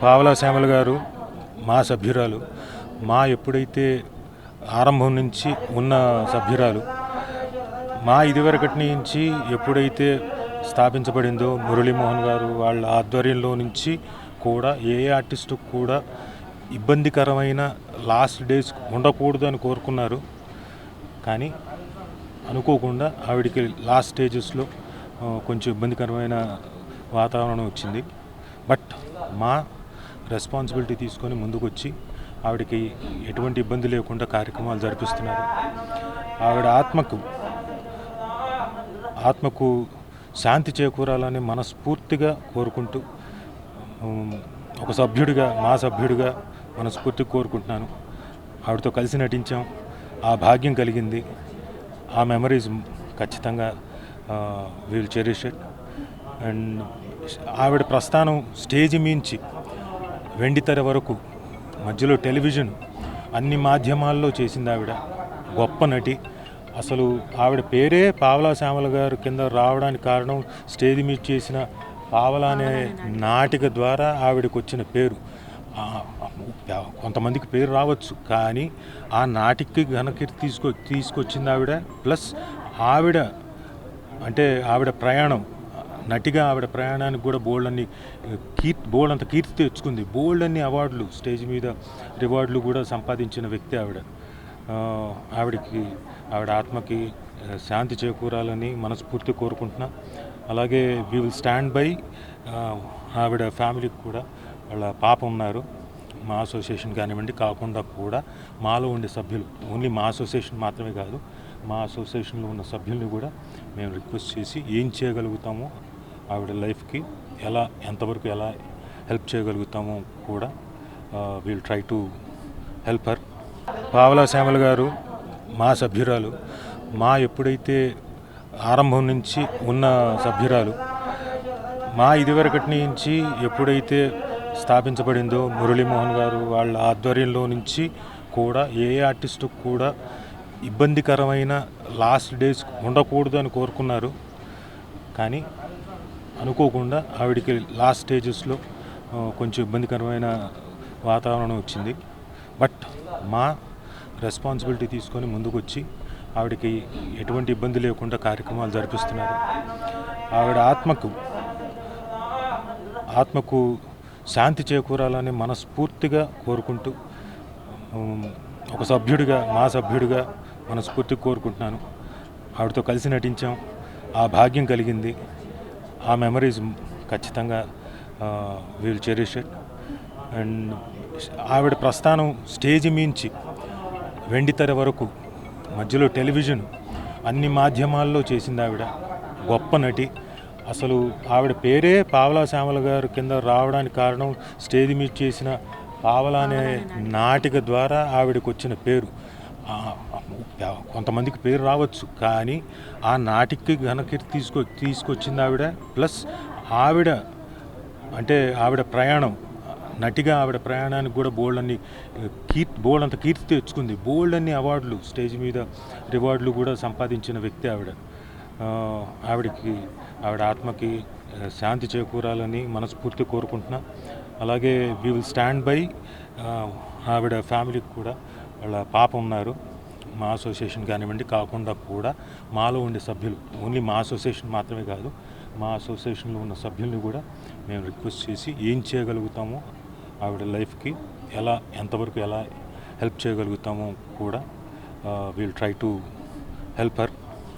పావలా శ్యామల గారు మా సభ్యురాలు. మా ఎప్పుడైతే ఆరంభం నుంచి ఉన్న సభ్యురాలు. మా ఇదివరకటి నుంచి ఎప్పుడైతే స్థాపించబడిందో మురళీమోహన్ గారు వాళ్ళ ఆధ్వర్యంలో నుంచి కూడా ఏ ఆర్టిస్టు కూడా ఇబ్బందికరమైన లాస్ట్ డేస్ ఉండకూడదు అని కోరుకున్నారు. కానీ అనుకోకుండా ఆవిడికి లాస్ట్ స్టేజెస్లో కొంచెం ఇబ్బందికరమైన వాతావరణం వచ్చింది. బట్ మా రెస్పాన్సిబిలిటీ తీసుకొని ముందుకొచ్చి ఆవిడకి ఎటువంటి ఇబ్బంది లేకుండా కార్యక్రమాలు జరిపిస్తున్నారు. ఆవిడ ఆత్మకు శాంతి చేకూరాలని మనస్ఫూర్తిగా కోరుకుంటూ ఒక సభ్యుడిగా మా సభ్యుడిగా మనస్ఫూర్తిగా కోరుకుంటున్నాను. ఆవిడతో కలిసి నటించాం, ఆ భాగ్యం కలిగింది. ఆ మెమరీస్ ఖచ్చితంగా విల్ చెరిష్ ఇట్. అండ్ ఆవిడ ప్రస్థానం స్టేజ్ మించి వెండితెర వరకు మధ్యలో టెలివిజన్ అన్ని మాధ్యమాల్లో చేసింది ఆవిడ. గొప్ప నటి. అసలు ఆవిడ పేరే పావలా శ్యామల గారు కింద రావడానికి కారణం స్టేజ్ మీద చేసిన పావలా అనే నాటిక ద్వారా ఆవిడకి వచ్చిన పేరు. కొంతమందికి పేరు రావచ్చు, కానీ ఆ నాటికి ఘనకీర్తి తీసుకొచ్చింది ఆవిడ. ప్లస్ ఆవిడ ప్రయాణం నటిగా ఆవిడ ప్రయాణానికి కూడా బోల్డంత కీర్తి తెచ్చుకుంది. బోల్డన్ని అవార్డులు, స్టేజ్ మీద రివార్డులు కూడా సంపాదించిన వ్యక్తి ఆవిడ. ఆవిడ ఆత్మకి శాంతి చేకూరాలని మనస్ఫూర్తి కోరుకుంటున్నా. అలాగే వీ విల్ స్టాండ్ బై ఆవిడ ఫ్యామిలీకి కూడా. వాళ్ళ పాప ఉన్నారు. మా అసోసియేషన్ కానివ్వండి కాకుండా కూడా మాలో ఉండే సభ్యులు, ఓన్లీ మా అసోసియేషన్ మాత్రమే కాదు, మా అసోసియేషన్లో ఉన్న సభ్యుల్ని కూడా మేము రిక్వెస్ట్ చేసి ఏం చేయగలుగుతామో ఆవిడ లైఫ్కి ఎంతవరకు ఎలా హెల్ప్ చేయగలుగుతామో కూడా will try to help her. పావలా శ్యామల గారు మా సభ్యురాలు. మా ఎప్పుడైతే ఆరంభం నుంచి ఉన్న సభ్యురాలు. మా ఇదివరకటి నుంచి ఎప్పుడైతే స్థాపించబడిందో మురళీమోహన్ గారు వాళ్ళ ఆధ్వర్యంలో నుంచి కూడా ఏ ఆర్టిస్టు కూడా ఇబ్బందికరమైన లాస్ట్ డేస్ ఉండకూడదు అని కోరుకున్నారు. కానీ అనుకోకుండా ఆవిడికి లాస్ట్ స్టేజెస్లో కొంచెం ఇబ్బందికరమైన వాతావరణం వచ్చింది. బట్ మా రెస్పాన్సిబిలిటీ తీసుకొని ముందుకొచ్చి ఆవిడకి ఎటువంటి ఇబ్బంది లేకుండా కార్యక్రమాలు జరిపిస్తున్నారు. ఆవిడ ఆత్మకు శాంతి చేకూరాలని మనస్ఫూర్తిగా కోరుకుంటూ ఒక సభ్యుడిగా మా సభ్యుడిగా మనస్ఫూర్తిగా కోరుకుంటున్నాను. ఆవిడతో కలిసి నటించాం, ఆ భాగ్యం కలిగింది. ఆ మెమరీస్ ఖచ్చితంగా విల్ చెరిష్ ఇట్. అండ్ ఆవిడ ప్రస్థానం స్టేజ్ మించి వెండితెర వరకు మధ్యలో టెలివిజన్ అన్ని మాధ్యమాల్లో చేసింది ఆవిడ. గొప్ప నటి. అసలు ఆవిడ పేరే పావలా శ్యామల గారు కింద రావడానికి కారణం స్టేజ్ మీద చేసిన పావలా అనే నాటిక ద్వారా ఆవిడకి వచ్చిన పేరు. కొంతమందికి పేరు రావచ్చు, కానీ ఆ నాటికి ఘనకీర్తి తీసుకొచ్చింది ఆవిడ. ప్లస్ ఆవిడ ప్రయాణం నటిగా ఆవిడ ప్రయాణానికి కూడా బోల్డంత కీర్తి తెచ్చుకుంది. బోల్డన్ని అవార్డులు, స్టేజ్ మీద రివార్డులు కూడా సంపాదించిన వ్యక్తి ఆవిడ. ఆవిడ ఆత్మకి శాంతి చేకూరాలని మనస్ఫూర్తి కోరుకుంటున్నా. అలాగే వీ విల్ స్టాండ్ బై ఆవిడ ఫ్యామిలీకి కూడా. వాళ్ళ పాప ఉన్నారు. మా అసోసియేషన్ కానివ్వండి కాకుండా కూడా మాలో ఉండే సభ్యులు, ఓన్లీ మా అసోసియేషన్ మాత్రమే కాదు, మా అసోసియేషన్లో ఉన్న సభ్యుల్ని కూడా మేము రిక్వెస్ట్ చేసి ఏం చేయగలుగుతామో ఆవిడ లైఫ్కి ఎంతవరకు ఎలా హెల్ప్ చేయగలుగుతామో కూడా will try to help her.